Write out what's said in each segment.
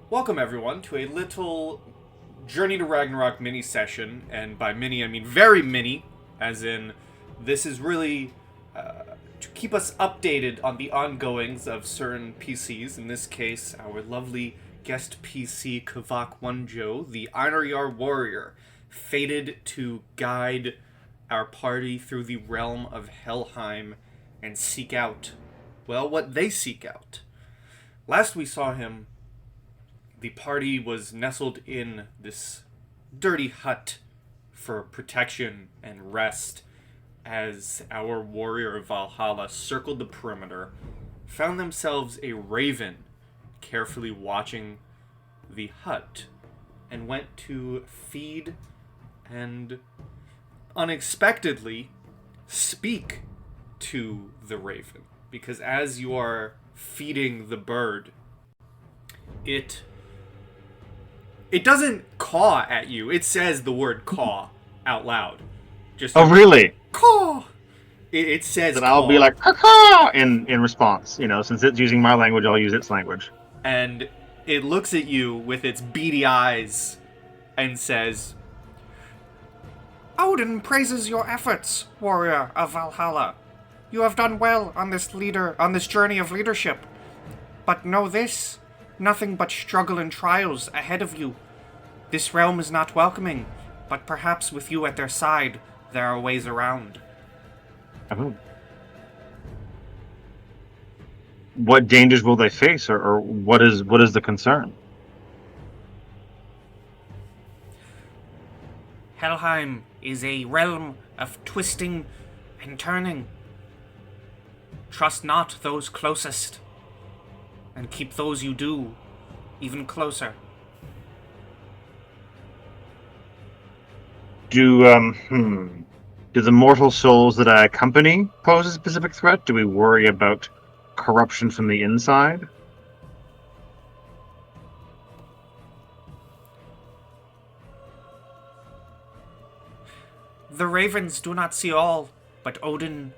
Welcome everyone to a little Journey to Ragnarok mini session, and by mini I mean very mini, as in this is really to keep us updated on the ongoings of certain PCs, in this case our lovely guest PC Cavaq Wunjo, the Einherjar warrior, fated to guide our party through the realm of Helheim and seek out, well, what they seek out. Last we saw him, the party was nestled in this dirty hut for protection and rest as our warrior of Valhalla circled the perimeter, found themselves a raven carefully watching the hut, and went to feed and unexpectedly speak to the raven. Because as you are feeding the bird, it doesn't caw at you. It says the word caw out loud. Just Oh, really? caw. It says Then caw. I'll be like, caw in response. You know, since it's using my language, I'll use its language. And it looks at you with its beady eyes and says, Odin praises your efforts, warrior of Valhalla. You have done well on this journey of leadership. But know this, nothing but struggle and trials ahead of you. This realm is not welcoming, but perhaps with you at their side, there are ways around. Oh. What dangers will they face, or what is the concern? Helheim is a realm of twisting and turning. Trust not those closest, and keep those you do even closer. Do the mortal souls that I accompany pose a specific threat? Do we worry about corruption from the inside? The ravens do not see all, but Odin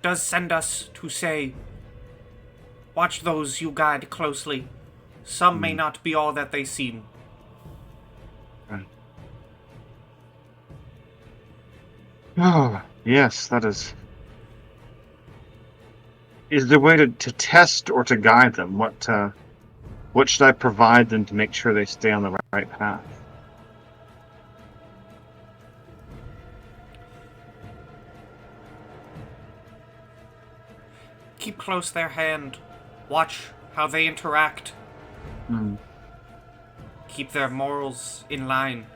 does send us to say, watch those you guide closely. Some may not be all that they seem. Oh, yes, that is. Is there a way to test or to guide them? What should I provide them to make sure they stay on the right path? Keep close their hand. Watch how they interact. Keep their morals in line.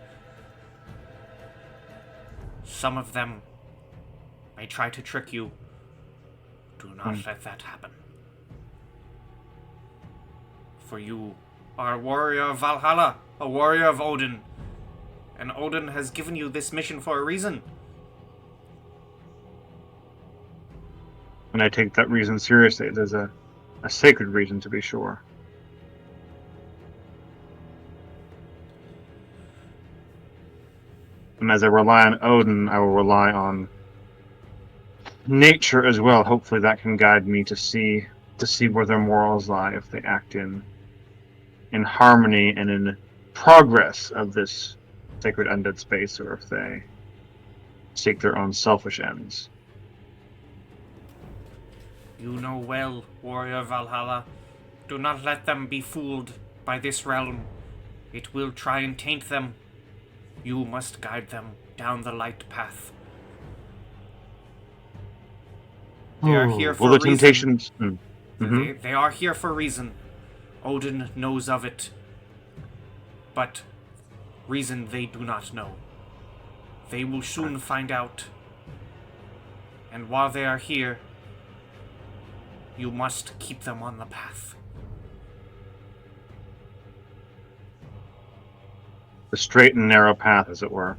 Some of them may try to trick you. Do not let that happen. For you are a warrior of Valhalla, a warrior of Odin. And Odin has given you this mission for a reason. And I take that reason seriously. There's a sacred reason, to be sure. And as I rely on Odin, I will rely on nature as well. Hopefully that can guide me to see where their morals lie, if they act in harmony and in progress of this sacred undead space, or if they seek their own selfish ends. You know well, warrior of Valhalla. Do not let them be fooled by this realm. It will try and taint them. You must guide them down the light path. They are here for Well, the a reason. temptations. They are here for a reason. Odin knows of it. But reason they do not know. They will soon find out. And while they are here, you must keep them on the path. The straight and narrow path, as it were.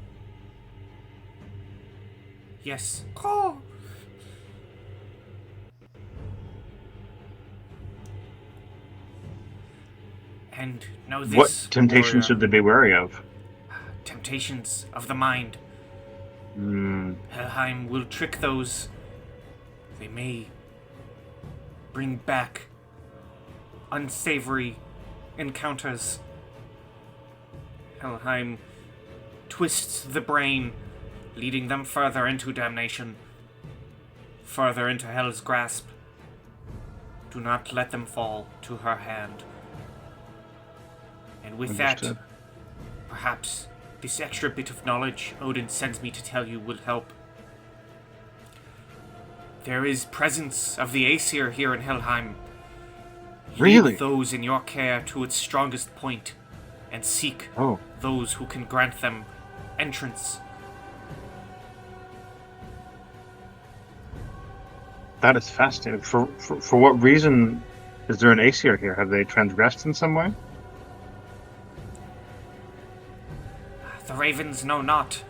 Yes. Oh. And know this. What temptations warrior. should they be wary of? Temptations of the mind. Helheim will trick those. They may bring back unsavory encounters Helheim twists the brain, leading them further into damnation, further into hell's grasp. Do not let them fall to her hand. And with Understood. that, perhaps this extra bit of knowledge Odin sends me to tell you will help. There is presence of the Aesir here in Helheim. Really? Lead those in your care to its strongest point, and seek Oh, those who can grant them entrance. that is fascinating. For what reason is there an Aesir here? Have they transgressed in some way? The ravens know not,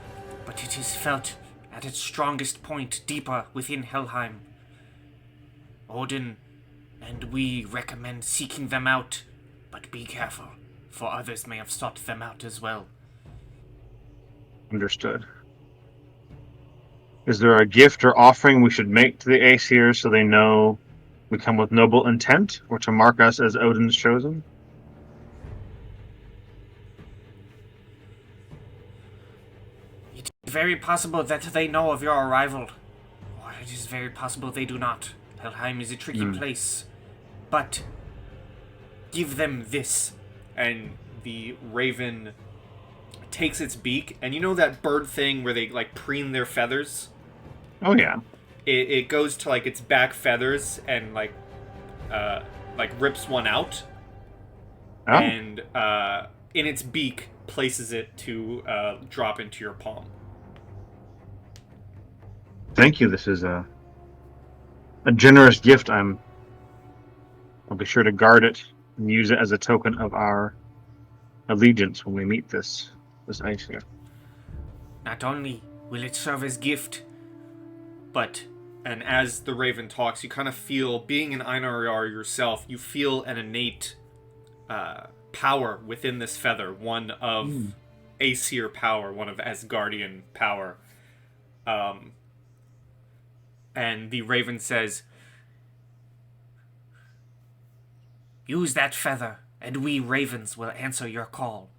but it is felt at its strongest point deeper within Helheim. Odin and we recommend seeking them out, but be careful, for others may have sought them out as well. Understood. Is there a gift or offering we should make to the Aesir so they know we come with noble intent, or to mark us as Odin's chosen? It is very possible that they know of your arrival, or it is very possible they do not. Helheim is a tricky place, but give them this. And the raven takes its beak, and you know that bird thing where they like preen their feathers? Oh yeah. It goes to like its back feathers and like rips one out, Oh, and in its beak places it to drop into your palm. thank you. This is a generous gift. I'll be sure to guard it and use it as a token of our allegiance when we meet this Aesir. Not only will it serve as gift, but, and as the raven talks, you kind of feel, being an Einherjar yourself, you feel an innate power within this feather, one of Aesir power, one of Asgardian power. And the raven says, use that feather, and we ravens will answer your call.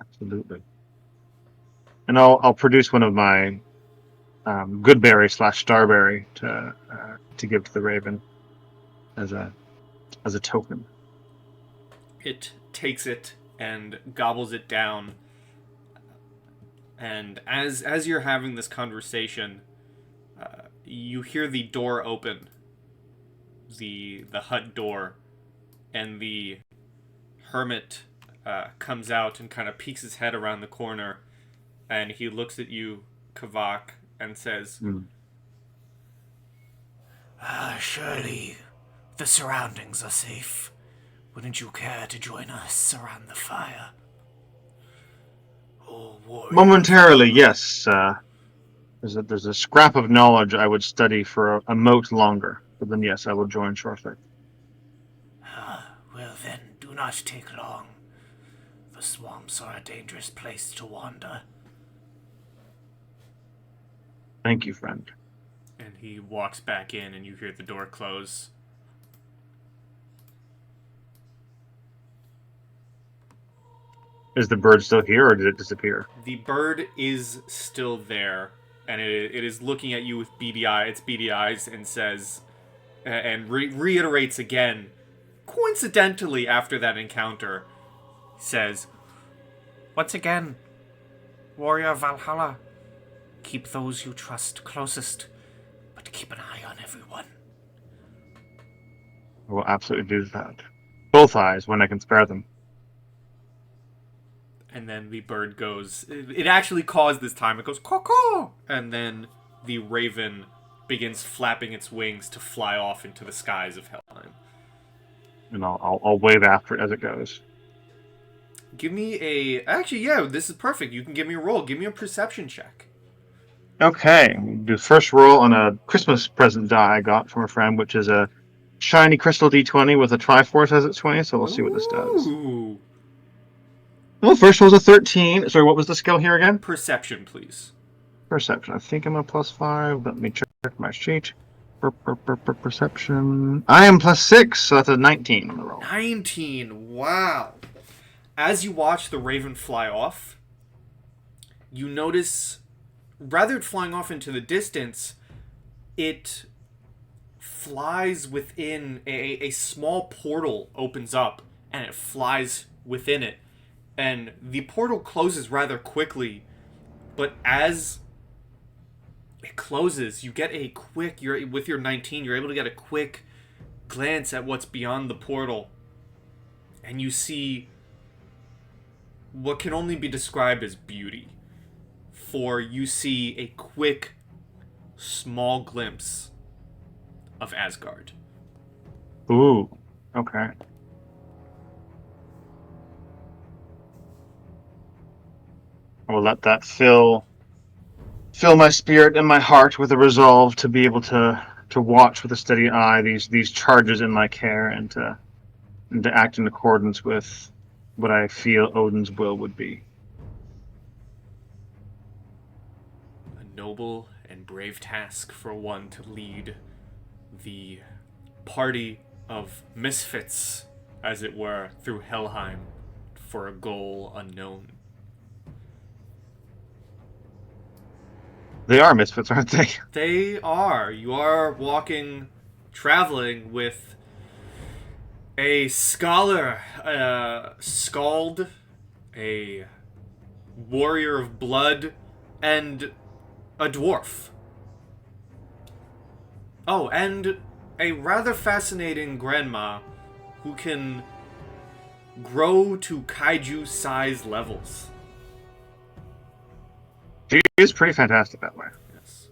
Absolutely. And I'll produce one of my goodberry / starberry to give to the raven as a token. It takes it and gobbles it down. And as you're having this conversation, you hear the door open, the hut door, and the hermit comes out and kind of peeks his head around the corner, and he looks at you, Cavaq, and says, surely the surroundings are safe. Wouldn't you care to join us around the fire? Oh, warrior. Momentarily, yes. There's a scrap of knowledge I would study for a mote longer, but then yes, I will join shortly. Well then, do not take long. The swamps are a dangerous place to wander. Thank you, friend. And he walks back in, and you hear the door close. Is the bird still here, or did it disappear? The bird is still there, and it is looking at you with its beady eyes, and says, and reiterates again, coincidentally after that encounter, says, once again, warrior Valhalla, keep those you trust closest, but keep an eye on everyone. I will absolutely do that. Both eyes, when I can spare them. And then the bird goes, it actually caws this time, it goes, caw-caw! And then the raven begins flapping its wings to fly off into the skies of Helheim. And I'll wave after it as it goes. Give me actually, yeah, this is perfect. You can give me a roll. Give me a perception check. Okay, we'll do first roll on a Christmas present die I got from a friend, which is a shiny crystal D20 with a Triforce as its 20, so we'll see what this does. Ooh. Well, first roll's a 13. Sorry, what was the skill here again? Perception, please. Perception. I think I'm a +5. Let me check my sheet. Perception. I am +6, so that's a 19 on the roll. 19. Wow. As you watch the raven fly off, you notice, rather than flying off into the distance, it flies within a small portal opens up, and it flies within it. And the portal closes rather quickly, but as it closes, you get a quick, with your 19, you're able to get a quick glance at what's beyond the portal. And you see what can only be described as beauty. For you see a quick, small glimpse of Asgard. Ooh, okay. I will let that fill my spirit and my heart with a resolve to be able to watch with a steady eye these charges in my care and to act in accordance with what I feel Odin's will would be. A noble and brave task for one to lead the party of misfits, as it were, through Helheim for a goal unknown. They are misfits, aren't they? They are. You are traveling with a scholar, a skald, a warrior of blood, and a dwarf. Oh, and a rather fascinating grandma who can grow to kaiju-size levels. She is pretty fantastic that way. Yes.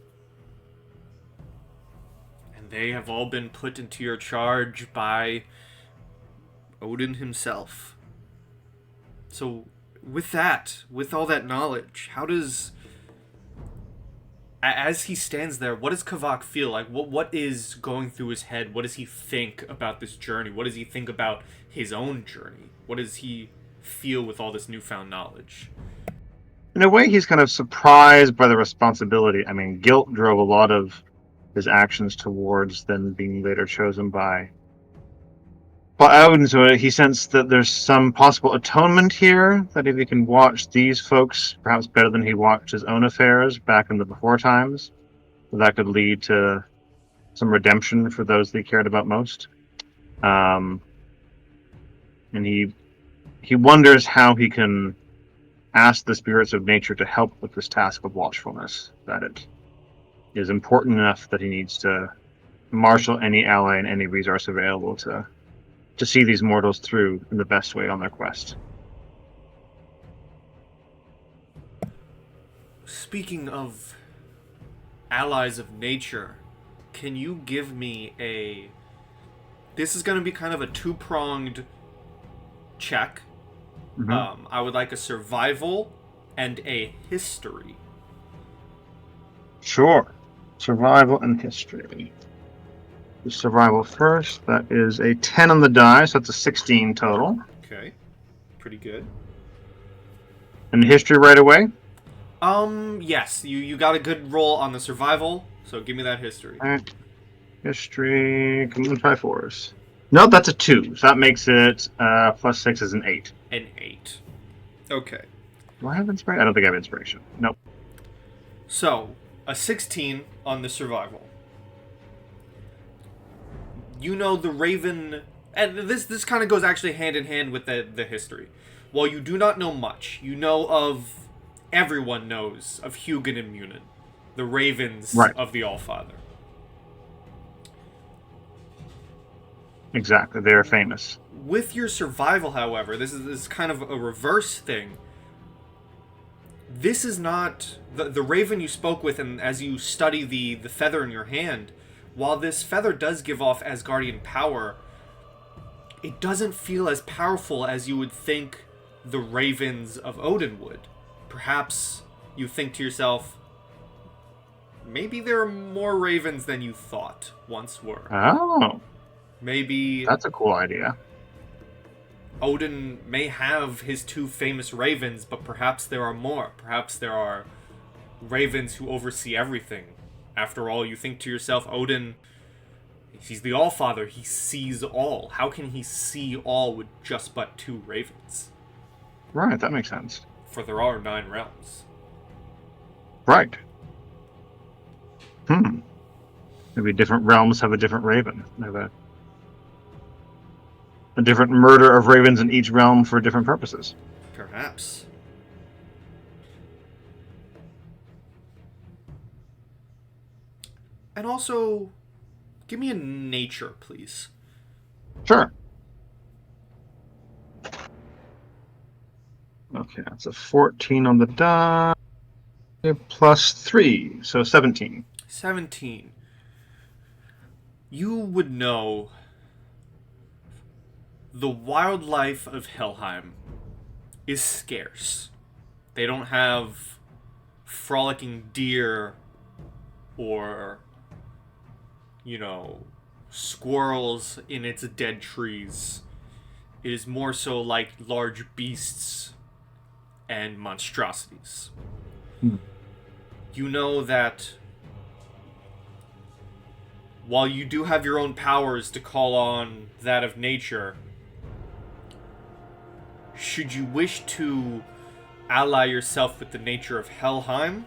And they have all been put into your charge by Odin himself. So, with all that knowledge, how does... As he stands there, what does Cavaq feel like? What is going through his head? What does he think about this journey? What does he think about his own journey? What does he feel with all this newfound knowledge? In a way, he's kind of surprised by the responsibility. I mean, guilt drove a lot of his actions towards then being later chosen by Odin, so he sensed that there's some possible atonement here, that if he can watch these folks perhaps better than he watched his own affairs back in the before times, that could lead to some redemption for those that he cared about most. And he wonders how he can ask the spirits of nature to help with this task of watchfulness, that it is important enough that he needs to marshal any ally and any resource available to see these mortals through in the best way on their quest. Speaking of allies of nature, can you give me a... This is going to be kind of a two-pronged check. Mm-hmm. I would like a survival and a history. Sure. Survival and history. The survival first. That is a 10 on the die, so that's a 16 total. Okay. Pretty good. And the history right away? Yes. You got a good roll on the survival, so give me that history. All right. History. Come on, try fours. No, that's a 2, so that makes it +6 is an 8. An 8. Okay. Do I have inspiration? I don't think I have inspiration. Nope. So, a 16 on the survival. You know the Raven... And this kind of goes actually hand in hand with the history. While you do not know much, you know of... Everyone knows of Hugin and Munin. The Ravens of the Allfather. Exactly, they are famous. With your survival, however, this is kind of a reverse thing. This is not... The raven you spoke with, and as you study the feather in your hand, while this feather does give off Asgardian power, it doesn't feel as powerful as you would think the ravens of Odin would. Perhaps you think to yourself, maybe there are more ravens than you thought once were. Oh. Maybe... That's a cool idea. Odin may have his 2 famous ravens, but perhaps there are more. Perhaps there are ravens who oversee everything. After all, you think to yourself, Odin He's the All-Father. He sees all. How can he see all with just but 2 ravens? Right, that makes sense. For there are 9 realms. Right. Maybe different realms have a different raven. They have a different murder of ravens in each realm for different purposes. Perhaps. And also, give me a nature, please. Sure. Okay, that's a 14 on the die. Plus 3, so 17. 17. You would know the wildlife of Helheim is scarce. They don't have frolicking deer or, squirrels in its dead trees. It is more so like large beasts and monstrosities. You know that while you do have your own powers to call on that of nature, should you wish to ally yourself with the nature of Helheim,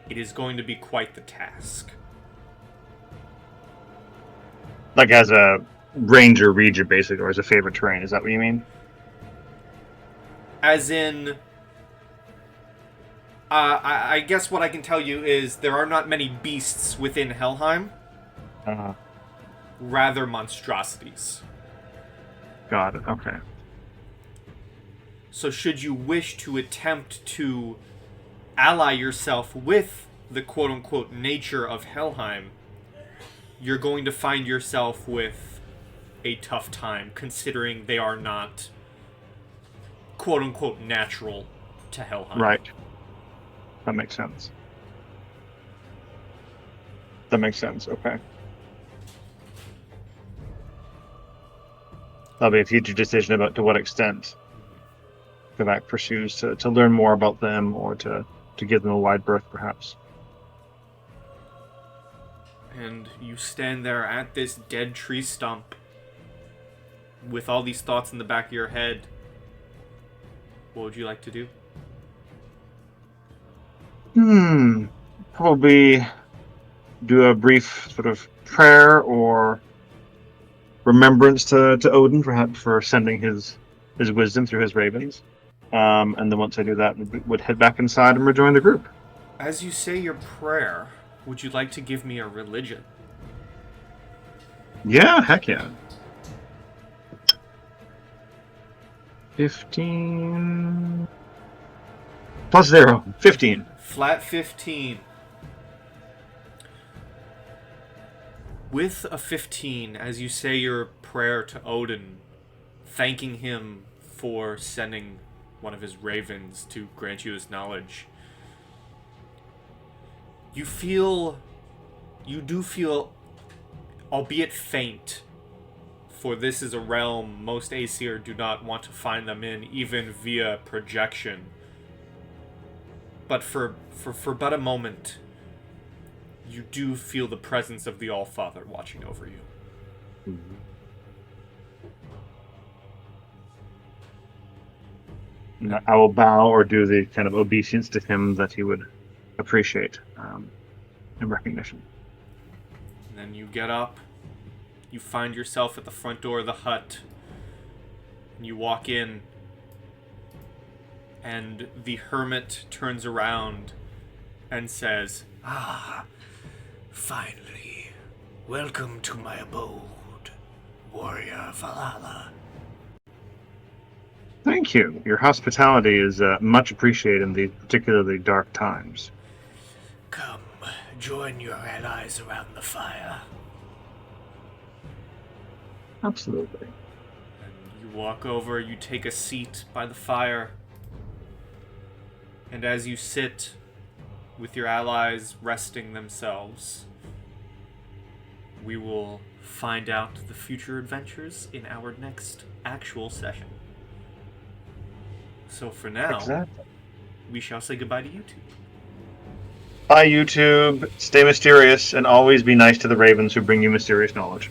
it is going to be quite the task. Like as a ranger region, basically, or as a favorite terrain. Is that what you mean? As in, I guess what I can tell you is there are not many beasts within Helheim. Rather monstrosities. Got it, okay. So should you wish to attempt to ally yourself with the quote-unquote nature of Helheim, you're going to find yourself with a tough time, considering they are not quote-unquote natural to Helheim. Right. That makes sense. Okay. That'll be a future decision about to what extent Cavaq pursues to learn more about them or to give them a wide berth, perhaps. And you stand there at this dead tree stump with all these thoughts in the back of your head. What would you like to do? Probably do a brief sort of prayer or remembrance to Odin, perhaps, for sending his wisdom through his ravens. And then once I do that, would head back inside and rejoin the group. As you say your prayer, would you like to give me a religion? Yeah, heck yeah. 15 plus 0. 15. Flat 15. With a 15, as you say your prayer to Odin, thanking him for sending one of his ravens to grant you his knowledge, you do feel, albeit faint, for this is a realm most Aesir do not want to find them in, even via projection. But for but a moment, you do feel the presence of the All-Father watching over you. I will bow or do the kind of obeisance to him that he would appreciate in recognition. And then you get up, you find yourself at the front door of the hut, and you walk in, and the hermit turns around and says, "Ah, finally. Welcome to my abode, warrior Valhalla." Thank you. Your hospitality is much appreciated in these particularly dark times. Come, join your allies around the fire. Absolutely. And you walk over, you take a seat by the fire, and as you sit with your allies resting themselves, we will find out the future adventures in our next actual session. So for now, Exactly. we shall say goodbye to you two. Bye, YouTube. Stay mysterious and always be nice to the ravens who bring you mysterious knowledge.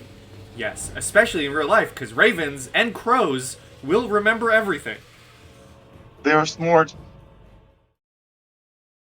Yes, especially in real life, because ravens and crows will remember everything. They are smart.